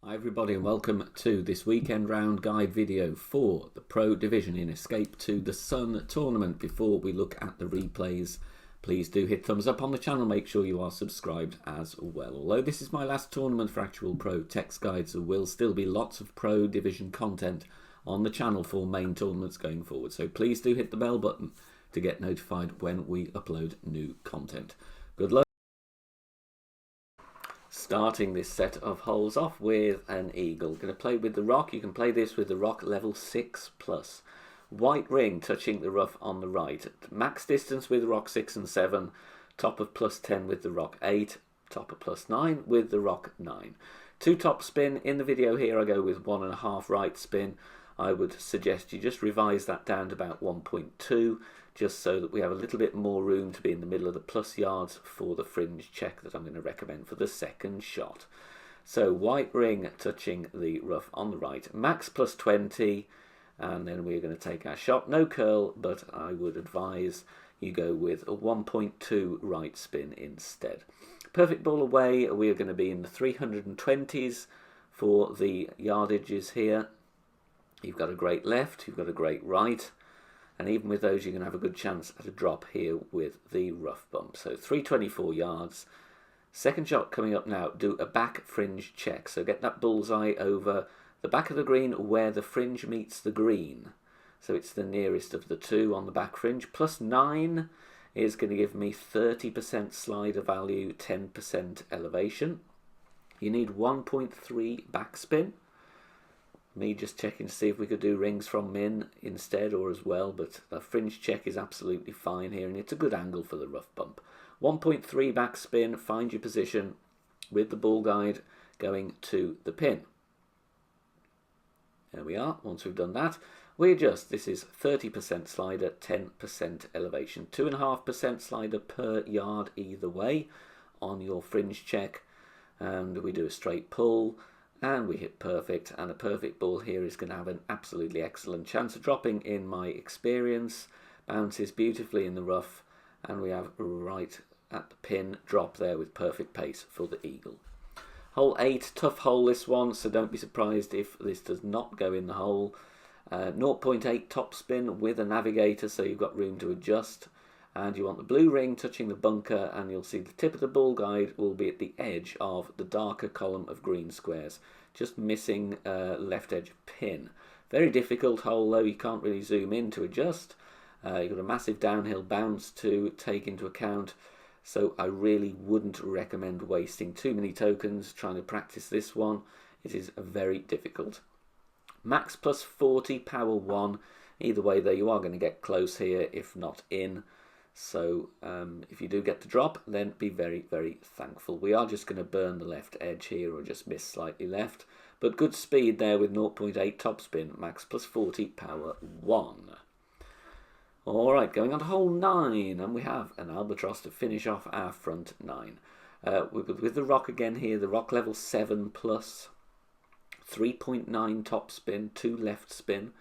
Hi everybody and welcome to this weekend round guide video for the Pro Division in Escape to the Sun tournament. Before we look at the replays, please do hit thumbs up on the channel, make sure you are subscribed as well. Although this is my last tournament for actual Pro text guides, there will still be lots of Pro Division content on the channel for main tournaments going forward. So please do hit the bell button to get notified when we upload new content. Good luck. Starting this set of holes off with an eagle. Going to play with the rock. You can play this with the rock level 6 plus. White ring touching the rough on the right. Max distance with rock 6 and 7. Top of plus 10 with the rock 8. Top of plus 9 with the rock 9. 2 top spin. In the video here I go with 1.5 right spin. I would suggest you just revise that down to about 1.2, just so that we have a little bit more room to be in the middle of the plus yards for the fringe check that I'm going to recommend for the second shot. So white ring touching the rough on the right, max plus 20, and then we're going to take our shot. No curl, but I would advise you go with a 1.2 right spin instead. Perfect ball away, we are going to be in the 320s for the yardages here. You've got a great left, you've got a great right, and even with those you're going to have a good chance at a drop here with the rough bump. So 324 yards. Second shot coming up now, do a back fringe check. So get that bullseye over the back of the green where the fringe meets the green. So it's the nearest of the two on the back fringe. Plus 9 is going to give me 30% slider value, 10% elevation. You need 1.3 backspin. Me just checking to see if we could do rings from min instead or as well, but the fringe check is absolutely fine here, and it's a good angle for the rough bump. 1.3 backspin, find your position with the ball guide going to the pin. There we are. Once we've done that, we adjust. This is 30% slider, 10% elevation, 2.5% slider per yard either way on your fringe check, and we do a straight pull. And we hit perfect, and a perfect ball here is going to have an absolutely excellent chance of dropping in my experience. Bounces beautifully in the rough, and we have right at the pin drop there with perfect pace for the eagle. Hole 8, tough hole this one, so don't be surprised if this does not go in the hole. 0.8 top spin with a navigator, so you've got room to adjust. And you want the blue ring touching the bunker, and you'll see the tip of the ball guide will be at the edge of the darker column of green squares, just missing left edge pin. Very difficult hole though, you can't really zoom in to adjust. You've got a massive downhill bounce to take into account, so I really wouldn't recommend wasting too many tokens trying to practice this one. It is very difficult. Max plus 40, power 1. Either way though, you are going to get close here, if not in. So if you do get the drop, then be very, very thankful. We are just going to burn the left edge here, or just miss slightly left. But good speed there with 0.8 topspin, max plus 40, power 1. Alright, going on to hole 9, and we have an albatross to finish off our front 9. With the rock again here, the rock level 7 plus, 3.9 topspin, 2 left spin.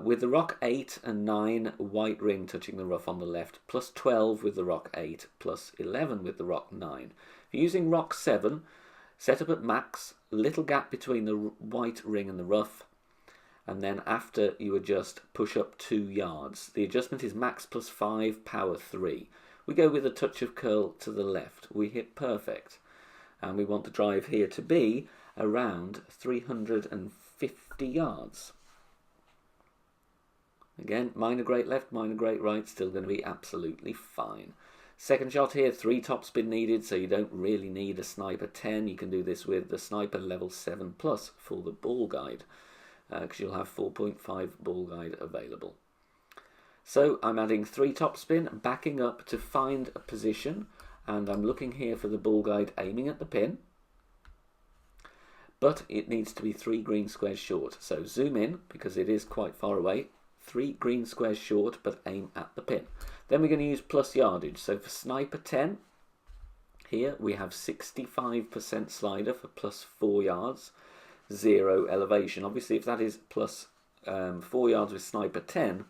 With the rock 8 and 9, white ring touching the rough on the left, plus 12 with the rock 8, plus 11 with the rock 9. If you're using rock 7, set up at max, little gap between the white ring and the rough, and then after you adjust, push up 2 yards. The adjustment is max plus 5, power 3. We go with a touch of curl to the left. We hit perfect. And we want the drive here to be around 350 yards. Again, minor great left, minor great right, still going to be absolutely fine. Second shot here, 3 topspin needed, so you don't really need a sniper 10. You can do this with the sniper level 7 plus for the ball guide, because you'll have 4.5 ball guide available. So I'm adding 3 topspin, backing up to find a position, and I'm looking here for the ball guide aiming at the pin. But it needs to be 3 green squares short, so zoom in, because it is quite far away. 3 green squares short, but aim at the pin. Then we're going to use plus yardage. So for sniper 10, here we have 65% slider for plus 4 yards, 0 elevation. Obviously, if that is plus 4 yards with sniper 10,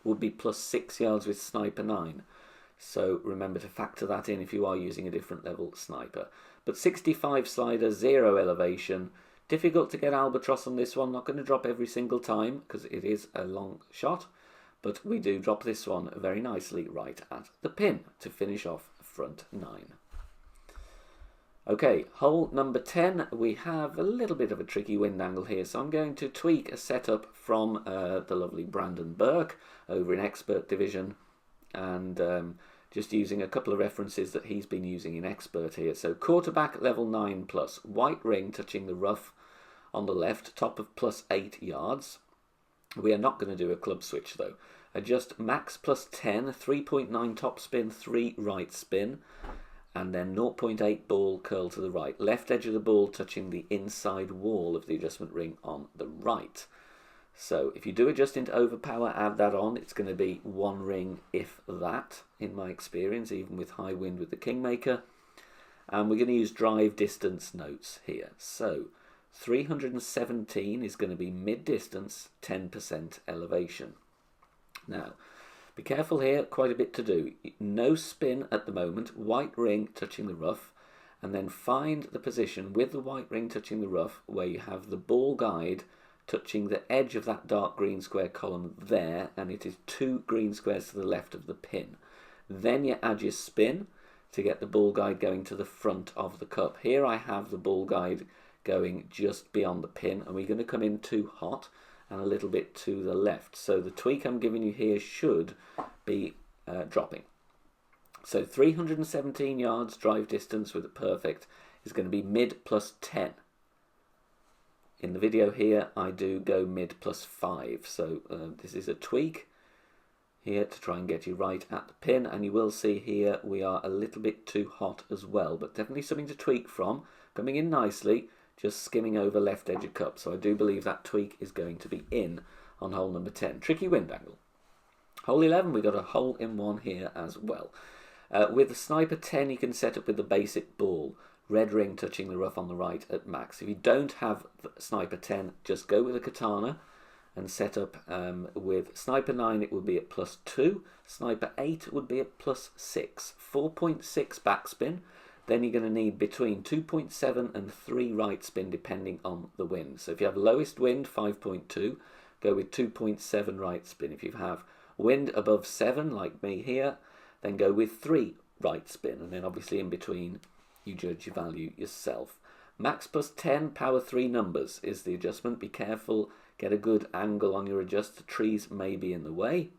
would be plus 6 yards with sniper 9. So remember to factor that in if you are using a different level sniper. But 65 slider, 0 elevation. Difficult to get albatross on this one. Not going to drop every single time because it is a long shot. But we do drop this one very nicely right at the pin to finish off front 9. Okay, hole number 10, we have a little bit of a tricky wind angle here, so I'm going to tweak a setup from the lovely Brandon Burke over in Expert Division, and just using a couple of references that he's been using in Expert here. So quarterback level 9 plus, white ring touching the rough on the left, top of plus 8 yards. We are not going to do a club switch though. Adjust max plus 10, 3.9 top spin, 3 right spin, and then 0.8 ball curl to the right. Left edge of the ball touching the inside wall of the adjustment ring on the right. So if you do adjust into overpower, add that on. It's going to be 1 ring, if that, in my experience, even with high wind with the Kingmaker. And we're going to use drive distance notes here. So 317 is going to be mid-distance, 10% elevation. Now, be careful here, quite a bit to do. No spin at the moment, white ring touching the rough, and then find the position with the white ring touching the rough where you have the ball guide touching the edge of that dark green square column there, and it is 2 green squares to the left of the pin. Then you add your spin to get the ball guide going to the front of the cup. Here I have the ball guide going just beyond the pin, and we're going to come in too hot and a little bit to the left. So the tweak I'm giving you here should be dropping. So 317 yards drive distance with a perfect is going to be mid plus 10. In the video here I do go mid plus 5. So this is a tweak here to try and get you right at the pin, and you will see here we are a little bit too hot as well, but definitely something to tweak from. Coming in nicely, just skimming over left edge of cup. So I do believe that tweak is going to be in on hole number 10. Tricky wind angle. Hole 11, we got a hole in one here as well. With the sniper 10, you can set up with the basic ball. Red ring touching the rough on the right at max. If you don't have sniper 10, just go with a katana and set up with sniper 9, it would be at plus 2. Sniper 8 would be at plus 6. 4.6 backspin. Then you're going to need between 2.7 and 3 right spin depending on the wind. So if you have lowest wind, 5.2, go with 2.7 right spin. If you have wind above 7, like me here, then go with 3 right spin. And then obviously in between, you judge your value yourself. Max plus 10, power 3 numbers is the adjustment. Be careful, get a good angle on your adjust. The trees may be in the way.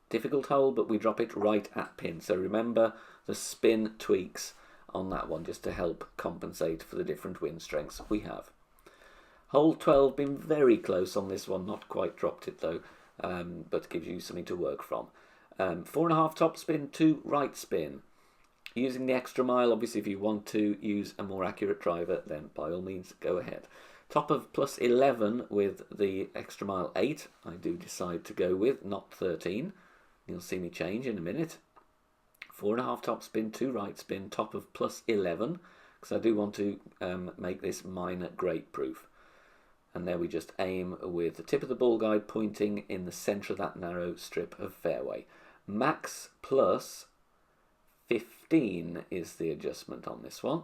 Difficult hole, but we drop it right at pin. So remember the spin tweaks on that one just to help compensate for the different wind strengths we have. Hole 12, been very close on this one, not quite dropped it though, but gives you something to work from. 4.5 top spin, 2 right spin. Using the extra mile, obviously if you want to use a more accurate driver, then by all means go ahead. Top of plus 11 with the extra mile 8, I do decide to go with, not 13. You'll see me change in a minute. 4.5 top spin, 2 right spin, top of plus 11, because I do want to make this minor grate proof. And there we just aim with the tip of the ball guide pointing in the centre of that narrow strip of fairway. Max plus 15 is the adjustment on this one.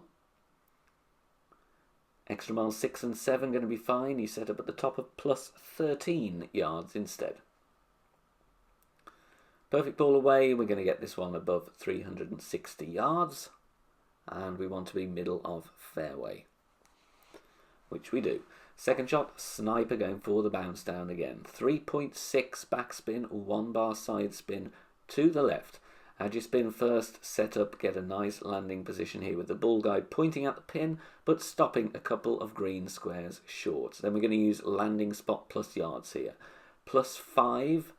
Extra mile 6 and 7 going to be fine. You set up at the top of plus 13 yards instead. Perfect ball away, we're going to get this one above 360 yards, and we want to be middle of fairway, which we do. Second shot, sniper going for the bounce down again. 3.6 backspin, 1 bar side spin to the left. Add your spin first, set up, get a nice landing position here with the ball guide pointing at the pin, but stopping a couple of green squares short. Then we're going to use landing spot plus yards here. Plus 5.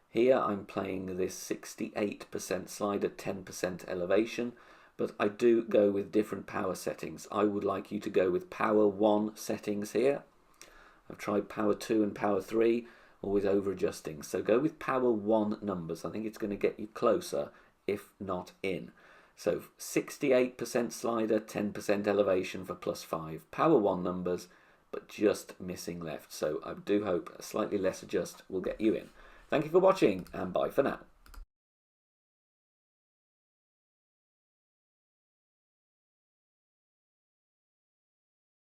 Here I'm playing this 68% slider, 10% elevation, but I do go with different power settings. I would like you to go with power 1 settings here. I've tried power 2 and power 3, always over adjusting. So go with power 1 numbers. I think it's going to get you closer, if not in. So 68% slider, 10% elevation for plus 5. Power 1 numbers, but just missing left. So I do hope a slightly less adjust will get you in. Thank you for watching, and bye for now.